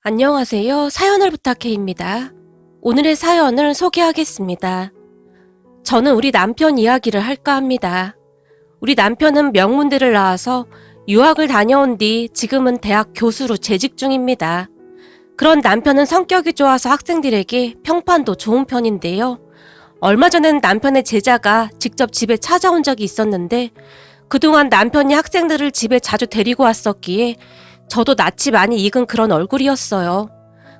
안녕하세요. 사연을 부탁해입니다. 오늘의 사연을 소개하겠습니다. 저는 우리 남편 이야기를 할까 합니다. 우리 남편은 명문대를 나와서 유학을 다녀온 뒤 지금은 대학 교수로 재직 중입니다. 그런 남편은 성격이 좋아서 학생들에게 평판도 좋은 편인데요. 얼마 전엔 남편의 제자가 직접 집에 찾아온 적이 있었는데 그동안 남편이 학생들을 집에 자주 데리고 왔었기에 저도 낯이 많이 익은 그런 얼굴이었어요.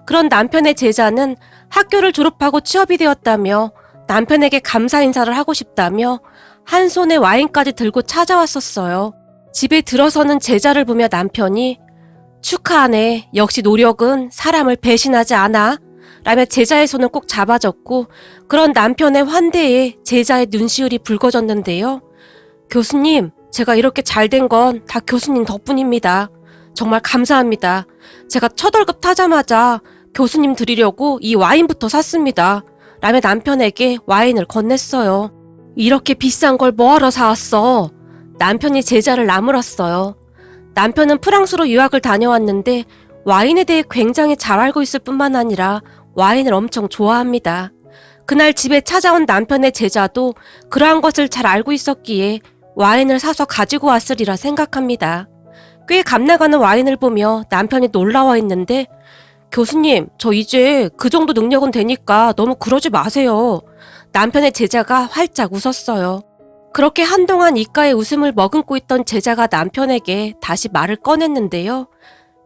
그런 남편의 제자는 학교를 졸업하고 취업이 되었다며 남편에게 감사 인사를 하고 싶다며 한 손에 와인까지 들고 찾아왔었어요. 집에 들어서는 제자를 보며 남편이 축하하네. 역시 노력은 사람을 배신하지 않아. 라며 제자의 손을 꼭 잡아줬고 그런 남편의 환대에 제자의 눈시울이 붉어졌는데요. 교수님, 제가 이렇게 잘 된 건 다 교수님 덕분입니다. 정말 감사합니다. 제가 첫 월급 타자마자 교수님 드리려고 이 와인부터 샀습니다. 라며 남편에게 와인을 건넸어요. 이렇게 비싼 걸 뭐하러 사왔어? 남편이 제자를 나무랐어요. 남편은 프랑스로 유학을 다녀왔는데 와인에 대해 굉장히 잘 알고 있을 뿐만 아니라 와인을 엄청 좋아합니다. 그날 집에 찾아온 남편의 제자도 그러한 것을 잘 알고 있었기에 와인을 사서 가지고 왔으리라 생각합니다. 꽤 값나가는 와인을 보며 남편이 놀라워 했는데 교수님, 저 이제 그 정도 능력은 되니까 너무 그러지 마세요. 남편의 제자가 활짝 웃었어요. 그렇게 한동안 입가에 웃음을 머금고 있던 제자가 남편에게 다시 말을 꺼냈는데요.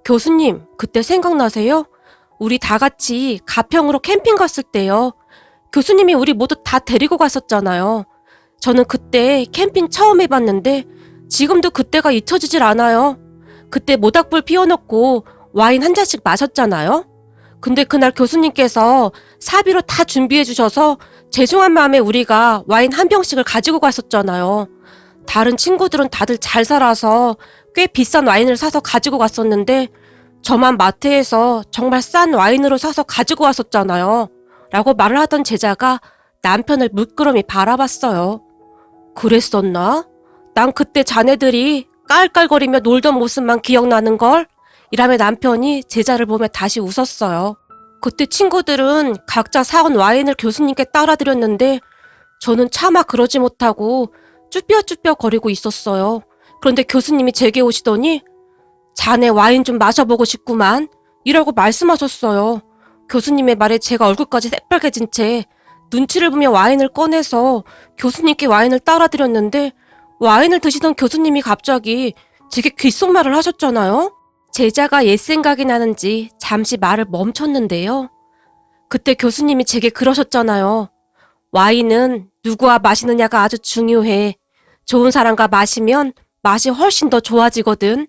교수님, 그때 생각나세요? 우리 다 같이 가평으로 캠핑 갔을 때요. 교수님이 우리 모두 다 데리고 갔었잖아요. 저는 그때 캠핑 처음 해봤는데 지금도 그때가 잊혀지질 않아요. 그때 모닥불 피워놓고 와인 한 잔씩 마셨잖아요. 근데 그날 교수님께서 사비로 다 준비해 주셔서 죄송한 마음에 우리가 와인 한 병씩을 가지고 갔었잖아요. 다른 친구들은 다들 잘 살아서 꽤 비싼 와인을 사서 가지고 갔었는데 저만 마트에서 정말 싼 와인으로 사서 가지고 왔었잖아요. 라고 말을 하던 제자가 남편을 물끄러미 바라봤어요. 그랬었나? 난 그때 자네들이 깔깔거리며 놀던 모습만 기억나는걸? 이라며 남편이 제자를 보며 다시 웃었어요. 그때 친구들은 각자 사온 와인을 교수님께 따라드렸는데 저는 차마 그러지 못하고 쭈뼛쭈뼛 거리고 있었어요. 그런데 교수님이 제게 오시더니 자네 와인 좀 마셔보고 싶구만 이라고 말씀하셨어요. 교수님의 말에 제가 얼굴까지 새빨개진 채 눈치를 보며 와인을 꺼내서 교수님께 와인을 따라드렸는데 와인을 드시던 교수님이 갑자기 제게 귓속말을 하셨잖아요. 제자가 옛 생각이 나는지 잠시 말을 멈췄는데요. 그때 교수님이 제게 그러셨잖아요. 와인은 누구와 마시느냐가 아주 중요해. 좋은 사람과 마시면 맛이 훨씬 더 좋아지거든.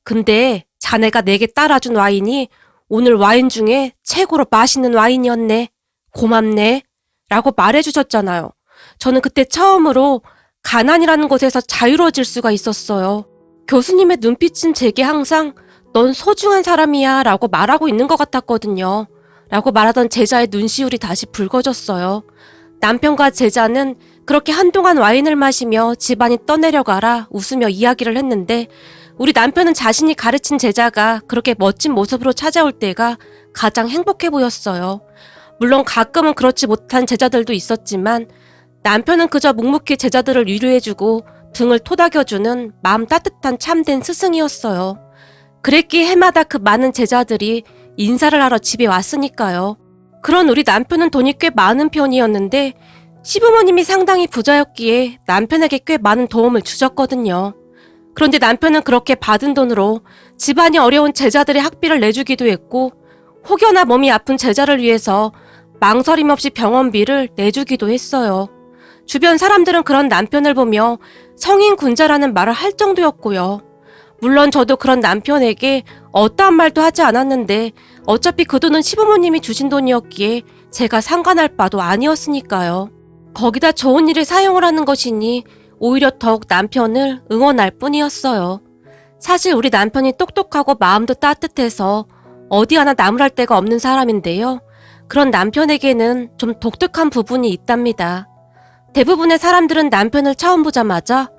근데 자네가 내게 따라준 와인이 오늘 와인 중에 최고로 맛있는 와인이었네. 고맙네. 라고 말해주셨잖아요. 저는 그때 처음으로 가난이라는 것에서 자유로워질 수가 있었어요. 교수님의 눈빛은 제게 항상 넌 소중한 사람이야 라고 말하고 있는 것 같았거든요. 라고 말하던 제자의 눈시울이 다시 붉어졌어요. 남편과 제자는 그렇게 한동안 와인을 마시며 집안이 떠내려가라 웃으며 이야기를 했는데 우리 남편은 자신이 가르친 제자가 그렇게 멋진 모습으로 찾아올 때가 가장 행복해 보였어요. 물론 가끔은 그렇지 못한 제자들도 있었지만 남편은 그저 묵묵히 제자들을 위로해주고 등을 토닥여주는 마음 따뜻한 참된 스승이었어요. 그랬기에 해마다 그 많은 제자들이 인사를 하러 집에 왔으니까요. 그런 우리 남편은 돈이 꽤 많은 편이었는데 시부모님이 상당히 부자였기에 남편에게 꽤 많은 도움을 주셨거든요. 그런데 남편은 그렇게 받은 돈으로 집안이 어려운 제자들의 학비를 내주기도 했고 혹여나 몸이 아픈 제자를 위해서 망설임 없이 병원비를 내주기도 했어요. 주변 사람들은 그런 남편을 보며 성인 군자라는 말을 할 정도였고요. 물론 저도 그런 남편에게 어떠한 말도 하지 않았는데 어차피 그 돈은 시부모님이 주신 돈이었기에 제가 상관할 바도 아니었으니까요. 거기다 좋은 일에 사용을 하는 것이니 오히려 더욱 남편을 응원할 뿐이었어요. 사실 우리 남편이 똑똑하고 마음도 따뜻해서 어디 하나 나무랄 데가 없는 사람인데요. 그런 남편에게는 좀 독특한 부분이 있답니다. 대부분의 사람들은 남편을 처음 보자마자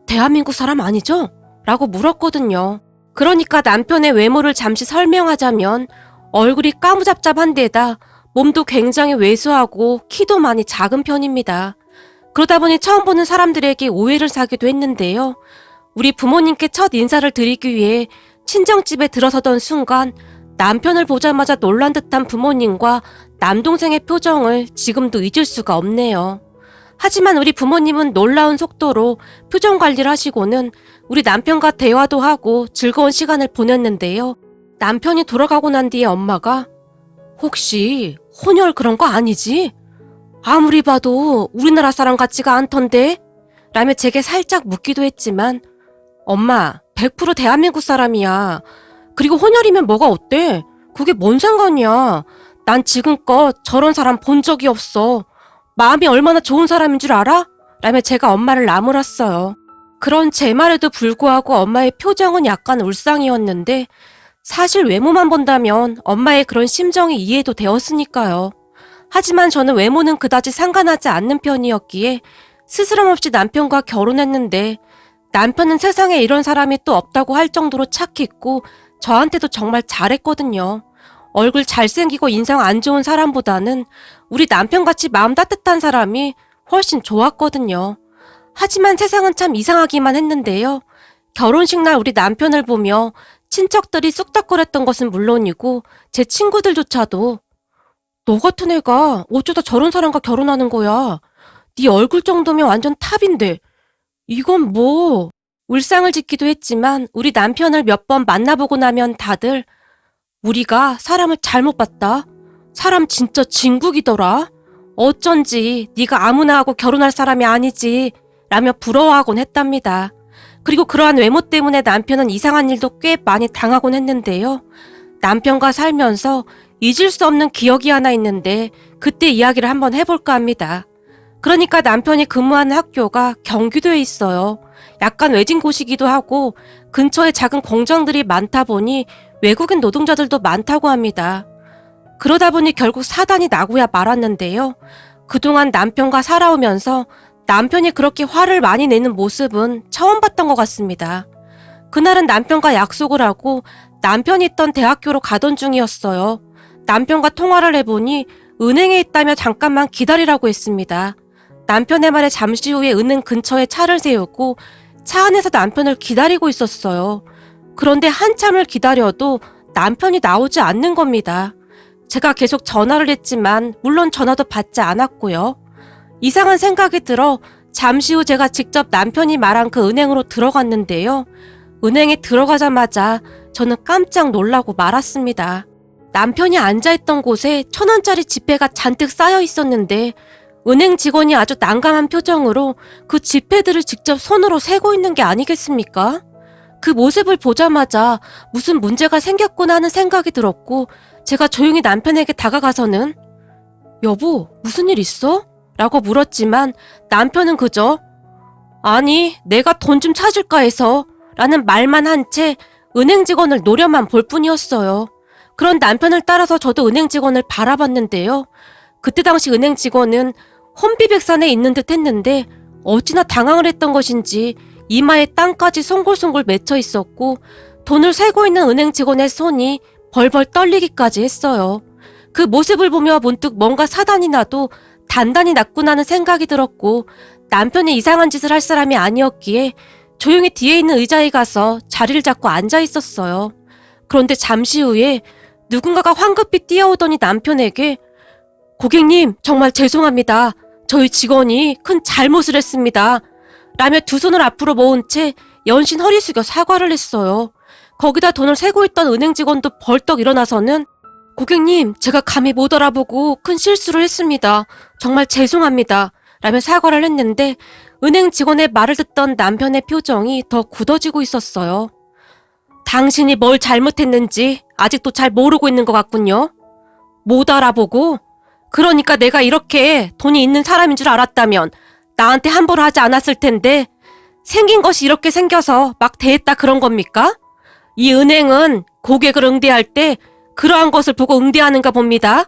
대한민국 사람 아니죠? 라고 물었거든요. 그러니까 남편의 외모를 잠시 설명하자면 얼굴이 까무잡잡한 데다 몸도 굉장히 왜소하고 키도 많이 작은 편입니다. 그러다 보니 처음 보는 사람들에게 오해를 사기도 했는데요. 우리 부모님께 첫 인사를 드리기 위해 친정집에 들어서던 순간 남편을 보자마자 놀란 듯한 부모님과 남동생의 표정을 지금도 잊을 수가 없네요. 하지만 우리 부모님은 놀라운 속도로 표정 관리를 하시고는 우리 남편과 대화도 하고 즐거운 시간을 보냈는데요. 남편이 돌아가고 난 뒤에 엄마가 혹시 혼혈 그런 거 아니지? 아무리 봐도 우리나라 사람 같지가 않던데? 라며 제게 살짝 묻기도 했지만 엄마, 100% 대한민국 사람이야. 그리고 혼혈이면 뭐가 어때? 그게 뭔 상관이야. 난 지금껏 저런 사람 본 적이 없어. 마음이 얼마나 좋은 사람인 줄 알아? 라며 제가 엄마를 나무랐어요. 그런 제 말에도 불구하고 엄마의 표정은 약간 울상이었는데 사실 외모만 본다면 엄마의 그런 심정이 이해도 되었으니까요. 하지만 저는 외모는 그다지 상관하지 않는 편이었기에 스스럼 없이 남편과 결혼했는데 남편은 세상에 이런 사람이 또 없다고 할 정도로 착했고 저한테도 정말 잘했거든요. 얼굴 잘생기고 인상 안 좋은 사람보다는 우리 남편같이 마음 따뜻한 사람이 훨씬 좋았거든요. 하지만 세상은 참 이상하기만 했는데요. 결혼식 날 우리 남편을 보며 친척들이 쑥닥거렸던 것은 물론이고 제 친구들조차도 너 같은 애가 어쩌다 저런 사람과 결혼하는 거야. 네 얼굴 정도면 완전 탑인데 이건 뭐... 울상을 짓기도 했지만 우리 남편을 몇 번 만나보고 나면 다들 우리가 사람을 잘못 봤다. 사람 진짜 진국이더라. 어쩐지 네가 아무나 하고 결혼할 사람이 아니지 라며 부러워하곤 했답니다. 그리고 그러한 외모 때문에 남편은 이상한 일도 꽤 많이 당하곤 했는데요. 남편과 살면서 잊을 수 없는 기억이 하나 있는데 그때 이야기를 한번 해볼까 합니다. 그러니까 남편이 근무하는 학교가 경기도에 있어요. 약간 외진 곳이기도 하고 근처에 작은 공장들이 많다 보니 외국인 노동자들도 많다고 합니다. 그러다 보니 결국 사단이 나고야 말았는데요. 그동안 남편과 살아오면서 남편이 그렇게 화를 많이 내는 모습은 처음 봤던 것 같습니다. 그날은 남편과 약속을 하고 남편이 있던 대학교로 가던 중이었어요. 남편과 통화를 해보니 은행에 있다며 잠깐만 기다리라고 했습니다. 남편의 말에 잠시 후에 은행 근처에 차를 세우고 차 안에서 남편을 기다리고 있었어요. 그런데 한참을 기다려도 남편이 나오지 않는 겁니다. 제가 계속 전화를 했지만 물론 전화도 받지 않았고요. 이상한 생각이 들어 잠시 후 제가 직접 남편이 말한 그 은행으로 들어갔는데요. 은행에 들어가자마자 저는 깜짝 놀라고 말았습니다. 남편이 앉아있던 곳에 1,000원짜리 지폐가 잔뜩 쌓여 있었는데 은행 직원이 아주 난감한 표정으로 그 지폐들을 직접 손으로 세고 있는 게 아니겠습니까? 그 모습을 보자마자 무슨 문제가 생겼구나 하는 생각이 들었고 제가 조용히 남편에게 다가가서는 여보, 무슨 일 있어? 라고 물었지만 남편은 그저 아니, 내가 돈 좀 찾을까 해서 라는 말만 한 채 은행 직원을 노려만 볼 뿐이었어요. 그런 남편을 따라서 저도 은행 직원을 바라봤는데요. 그때 당시 은행 직원은 혼비백산에 있는 듯 했는데 어찌나 당황을 했던 것인지 이마에 땀까지 송골송골 맺혀 있었고 돈을 세고 있는 은행 직원의 손이 벌벌 떨리기까지 했어요. 그 모습을 보며 문득 뭔가 사단이 나도 단단히 났구나 하는 생각이 들었고 남편이 이상한 짓을 할 사람이 아니었기에 조용히 뒤에 있는 의자에 가서 자리를 잡고 앉아 있었어요. 그런데 잠시 후에 누군가가 황급히 뛰어오더니 남편에게 고객님, 정말 죄송합니다. 저희 직원이 큰 잘못을 했습니다. 라며 두 손을 앞으로 모은 채 연신 허리 숙여 사과를 했어요. 거기다 돈을 세고 있던 은행 직원도 벌떡 일어나서는 고객님, 제가 감히 못 알아보고 큰 실수를 했습니다. 정말 죄송합니다. 라며 사과를 했는데 은행 직원의 말을 듣던 남편의 표정이 더 굳어지고 있었어요. 당신이 뭘 잘못했는지 아직도 잘 모르고 있는 것 같군요. 못 알아보고? 그러니까 내가 이렇게 돈이 있는 사람인 줄 알았다면 나한테 함부로 하지 않았을 텐데 생긴 것이 이렇게 생겨서 막 대했다 그런 겁니까? 이 은행은 고객을 응대할 때 그러한 것을 보고 응대하는가 봅니다.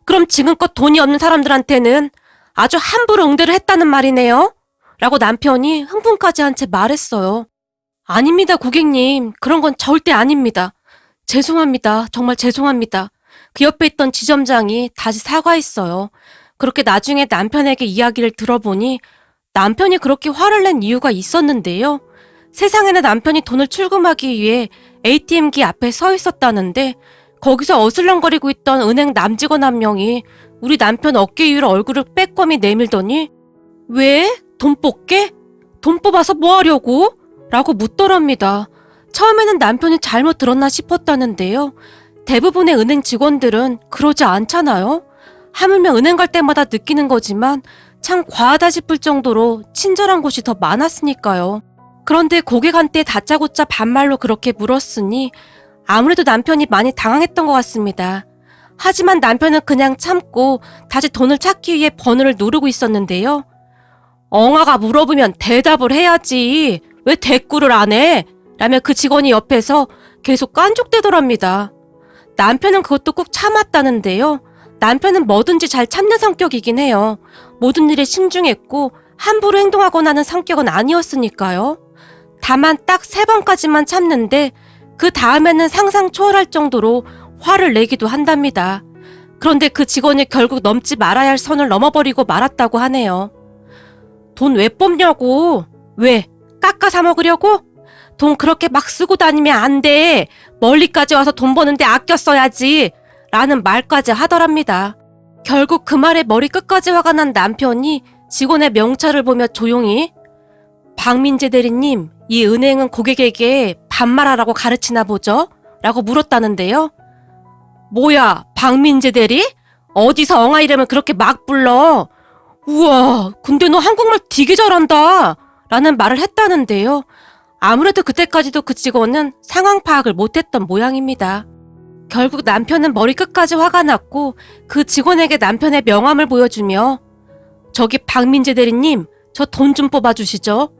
그럼 지금껏 돈이 없는 사람들한테는 아주 함부로 응대를 했다는 말이네요. 라고 남편이 흥분까지 한 채 말했어요. 아닙니다, 고객님. 그런 건 절대 아닙니다. 죄송합니다. 정말 죄송합니다. 그 옆에 있던 지점장이 다시 사과했어요. 그렇게 나중에 남편에게 이야기를 들어보니 남편이 그렇게 화를 낸 이유가 있었는데요. 세상에는 남편이 돈을 출금하기 위해 ATM기 앞에 서 있었다는데 거기서 어슬렁거리고 있던 은행 남직원 한 명이 우리 남편 어깨 위로 얼굴을 빼꼼히 내밀더니 왜? 돈 뽑게? 돈 뽑아서 뭐 하려고? 라고 묻더랍니다. 처음에는 남편이 잘못 들었나 싶었다는데요. 대부분의 은행 직원들은 그러지 않잖아요. 하물며 은행 갈 때마다 느끼는 거지만 참 과하다 싶을 정도로 친절한 곳이 더 많았으니까요. 그런데 고객한테 다짜고짜 반말로 그렇게 물었으니 아무래도 남편이 많이 당황했던 것 같습니다. 하지만 남편은 그냥 참고 다시 돈을 찾기 위해 번호를 누르고 있었는데요. 엉아가 물어보면 대답을 해야지. 왜 대꾸를 안 해? 라며 그 직원이 옆에서 계속 깐족대더랍니다. 남편은 그것도 꼭 참았다는데요. 남편은 뭐든지 잘 참는 성격이긴 해요. 모든 일에 신중했고 함부로 행동하거나 하는 성격은 아니었으니까요. 다만 딱 3번까지만 참는데 그 다음에는 상상 초월할 정도로 화를 내기도 한답니다. 그런데 그 직원이 결국 넘지 말아야 할 선을 넘어버리고 말았다고 하네요. 돈 왜 뽑냐고? 왜? 깎아 사 먹으려고? 돈 그렇게 막 쓰고 다니면 안 돼. 멀리까지 와서 돈 버는데 아껴 써야지. 라는 말까지 하더랍니다. 결국 그 말에 머리 끝까지 화가 난 남편이 직원의 명찰을 보며 조용히 박민재 대리님, 이 은행은 고객에게 반말하라고 가르치나 보죠? 라고 물었다는데요. 뭐야, 박민재 대리? 어디서 엉아 이름을 그렇게 막 불러? 우와, 근데 너 한국말 되게 잘한다. 라는 말을 했다는데요. 아무래도 그때까지도 그 직원은 상황 파악을 못했던 모양입니다. 결국 남편은 머리 끝까지 화가 났고 그 직원에게 남편의 명함을 보여주며 저기 박민재 대리님, 저 돈 좀 뽑아주시죠.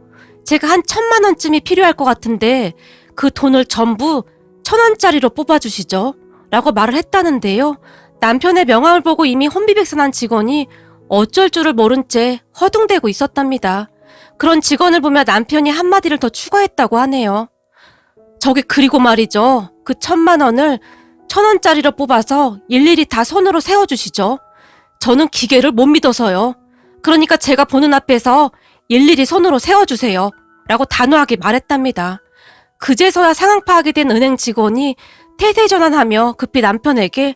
제가 한 1,000만 원쯤이 필요할 것 같은데 그 돈을 전부 1,000원짜리로 뽑아주시죠. 라고 말을 했다는데요. 남편의 명함을 보고 이미 혼비백산한 직원이 어쩔 줄을 모른 채 허둥대고 있었답니다. 그런 직원을 보며 남편이 한마디를 더 추가했다고 하네요. 저기 그리고 말이죠. 그 1,000만 원을 1,000원짜리로 뽑아서 일일이 다 손으로 세워주시죠. 저는 기계를 못 믿어서요. 그러니까 제가 보는 앞에서 일일이 손으로 세워주세요. 라고 단호하게 말했답니다. 그제서야 상황 파악이 된 은행 직원이 태세전환하며 급히 남편에게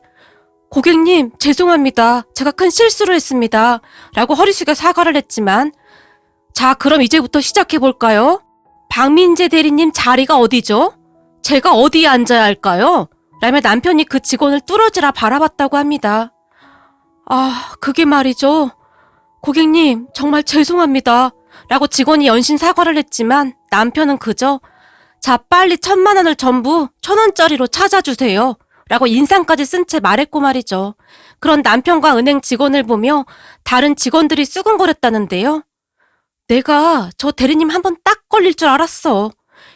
고객님, 죄송합니다. 제가 큰 실수를 했습니다. 라고 허리 숙여 사과를 했지만 자, 그럼 이제부터 시작해볼까요? 박민재 대리님 자리가 어디죠? 제가 어디에 앉아야 할까요? 라며 남편이 그 직원을 뚫어지라 바라봤다고 합니다. 아, 그게 말이죠. 고객님, 정말 죄송합니다. 라고 직원이 연신 사과를 했지만 남편은 그저 자, 빨리 1,000만 원을 전부 1,000원짜리로 찾아주세요. 라고 인상까지 쓴 채 말했고 말이죠. 그런 남편과 은행 직원을 보며 다른 직원들이 수근거렸다는데요. 내가 저 대리님 한번 딱 걸릴 줄 알았어.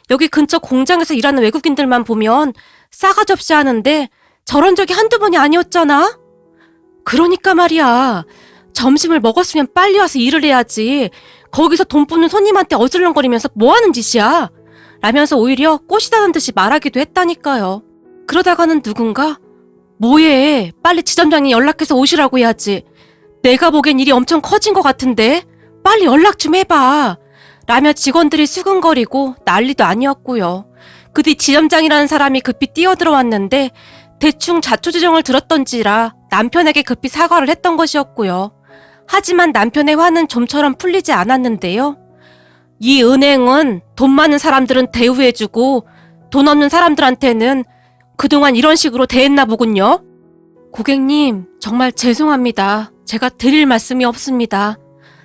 여기 근처 공장에서 일하는 외국인들만 보면 싸가지 없이 하는데 저런 적이 한두 번이 아니었잖아? 그러니까 말이야. 점심을 먹었으면 빨리 와서 일을 해야지. 거기서 돈 뽑는 손님한테 어슬렁거리면서 뭐 하는 짓이야? 라면서 오히려 꼬시다는 듯이 말하기도 했다니까요. 그러다가는 누군가 뭐해? 빨리 지점장이 연락해서 오시라고 해야지. 내가 보기엔 일이 엄청 커진 것 같은데 빨리 연락 좀 해봐. 라며 직원들이 수근거리고 난리도 아니었고요. 그 뒤 지점장이라는 사람이 급히 뛰어들어왔는데 대충 자초지종을 들었던지라 남편에게 급히 사과를 했던 것이었고요. 하지만 남편의 화는 좀처럼 풀리지 않았는데요. 이 은행은 돈 많은 사람들은 대우해주고 돈 없는 사람들한테는 그동안 이런 식으로 대했나 보군요. 고객님, 정말 죄송합니다. 제가 드릴 말씀이 없습니다.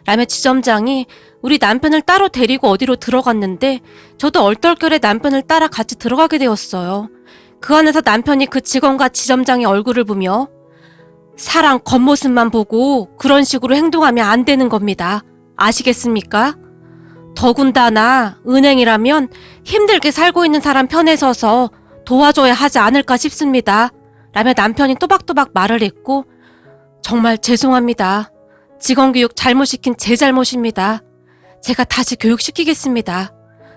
라며 지점장이 우리 남편을 따로 데리고 어디로 들어갔는데 저도 얼떨결에 남편을 따라 같이 들어가게 되었어요. 그 안에서 남편이 그 직원과 지점장의 얼굴을 보며 사람 겉모습만 보고 그런 식으로 행동하면 안 되는 겁니다. 아시겠습니까? 더군다나 은행이라면 힘들게 살고 있는 사람 편에 서서 도와줘야 하지 않을까 싶습니다. 라며 남편이 또박또박 말을 했고 정말 죄송합니다. 직원 교육 잘못 시킨 제 잘못입니다. 제가 다시 교육시키겠습니다.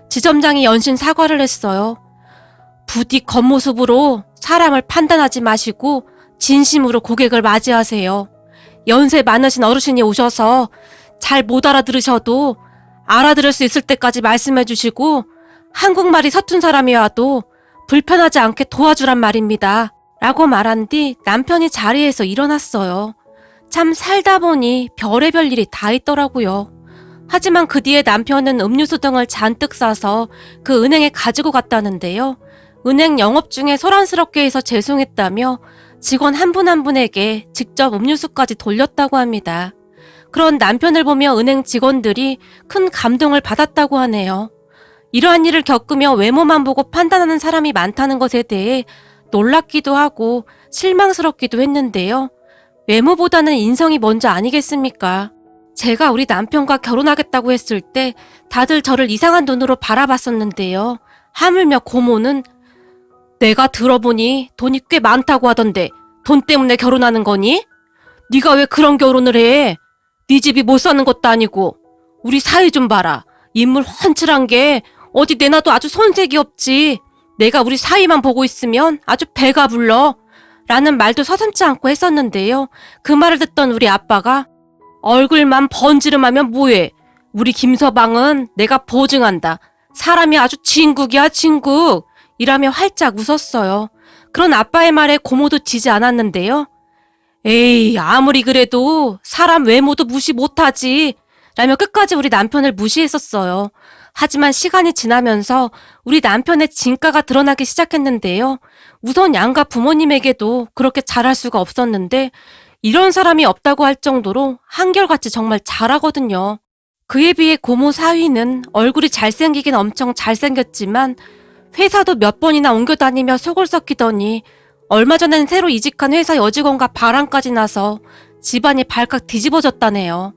지점장이 연신 사과를 했어요. 부디 겉모습으로 사람을 판단하지 마시고 진심으로 고객을 맞이하세요. 연세 많으신 어르신이 오셔서 잘 못 알아들으셔도 알아들을 수 있을 때까지 말씀해 주시고 한국말이 서툰 사람이 와도 불편하지 않게 도와주란 말입니다. 라고 말한 뒤 남편이 자리에서 일어났어요. 참 살다 보니 별의별 일이 다 있더라고요. 하지만 그 뒤에 남편은 음료수 등을 잔뜩 싸서 그 은행에 가지고 갔다는데요. 은행 영업 중에 소란스럽게 해서 죄송했다며 직원 한 분 한 분에게 직접 음료수까지 돌렸다고 합니다. 그런 남편을 보며 은행 직원들이 큰 감동을 받았다고 하네요. 이러한 일을 겪으며 외모만 보고 판단하는 사람이 많다는 것에 대해 놀랍기도 하고 실망스럽기도 했는데요. 외모보다는 인성이 먼저 아니겠습니까? 제가 우리 남편과 결혼하겠다고 했을 때 다들 저를 이상한 눈으로 바라봤었는데요. 하물며 고모는 내가 들어보니 돈이 꽤 많다고 하던데 돈 때문에 결혼하는 거니? 네가 왜 그런 결혼을 해? 네 집이 못 사는 것도 아니고. 우리 사위 좀 봐라. 인물 훤칠한 게 어디 내놔도 아주 손색이 없지. 내가 우리 사위만 보고 있으면 아주 배가 불러. 라는 말도 서슴지 않고 했었는데요. 그 말을 듣던 우리 아빠가 얼굴만 번지름하면 뭐해. 우리 김서방은 내가 보증한다. 사람이 아주 진국이야 진국. 이라며 활짝 웃었어요. 그런 아빠의 말에 고모도 지지 않았는데요. 에이, 아무리 그래도 사람 외모도 무시 못하지. 라며 끝까지 우리 남편을 무시했었어요. 하지만 시간이 지나면서 우리 남편의 진가가 드러나기 시작했는데요. 우선 양가 부모님에게도 그렇게 잘할 수가 없었는데 이런 사람이 없다고 할 정도로 한결같이 정말 잘하거든요. 그에 비해 고모 사위는 얼굴이 잘생기긴 엄청 잘생겼지만 회사도 몇 번이나 옮겨 다니며 속을 썩히더니 얼마 전엔 새로 이직한 회사 여직원과 바람까지 나서 집안이 발칵 뒤집어졌다네요.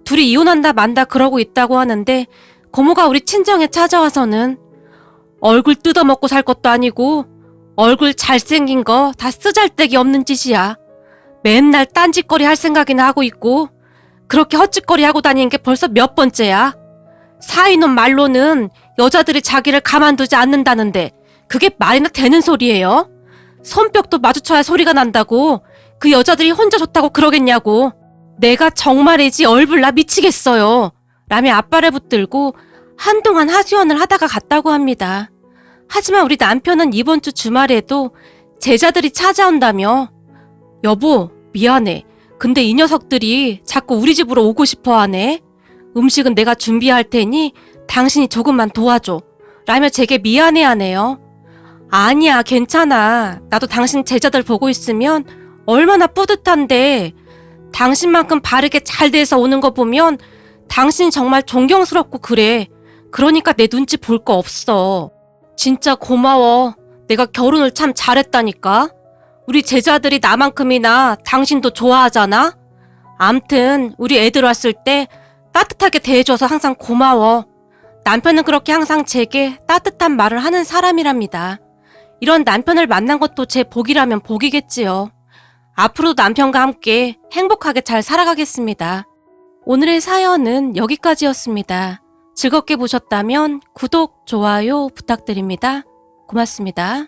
둘이 이혼한다 만다 그러고 있다고 하는데 고모가 우리 친정에 찾아와서는 얼굴 뜯어먹고 살 것도 아니고 얼굴 잘생긴 거 다 쓰잘데기 없는 짓이야. 맨날 딴짓거리 할 생각이나 하고 있고 그렇게 헛짓거리 하고 다니는 게 벌써 몇 번째야. 사위놈 말로는 여자들이 자기를 가만두지 않는다는데 그게 말이나 되는 소리예요? 손뼉도 마주쳐야 소리가 난다고 그 여자들이 혼자 좋다고 그러겠냐고. 내가 정말이지 얼불나 미치겠어요. 라며 아빠를 붙들고 한동안 하소연을 하다가 갔다고 합니다. 하지만 우리 남편은 이번 주 주말에도 제자들이 찾아온다며 여보 미안해. 근데 이 녀석들이 자꾸 우리 집으로 오고 싶어 하네. 음식은 내가 준비할 테니 당신이 조금만 도와줘. 라며 제게 미안해하네요. 아니야 괜찮아. 나도 당신 제자들 보고 있으면 얼마나 뿌듯한데. 당신만큼 바르게 잘 돼서 오는 거 보면 당신이 정말 존경스럽고 그래. 그러니까 내 눈치 볼 거 없어. 진짜 고마워. 내가 결혼을 참 잘했다니까. 우리 제자들이 나만큼이나 당신도 좋아하잖아. 암튼 우리 애들 왔을 때 따뜻하게 대해줘서 항상 고마워. 남편은 그렇게 항상 제게 따뜻한 말을 하는 사람이랍니다. 이런 남편을 만난 것도 제 복이라면 복이겠지요. 앞으로도 남편과 함께 행복하게 잘 살아가겠습니다. 오늘의 사연은 여기까지였습니다. 즐겁게 보셨다면 구독, 좋아요 부탁드립니다. 고맙습니다.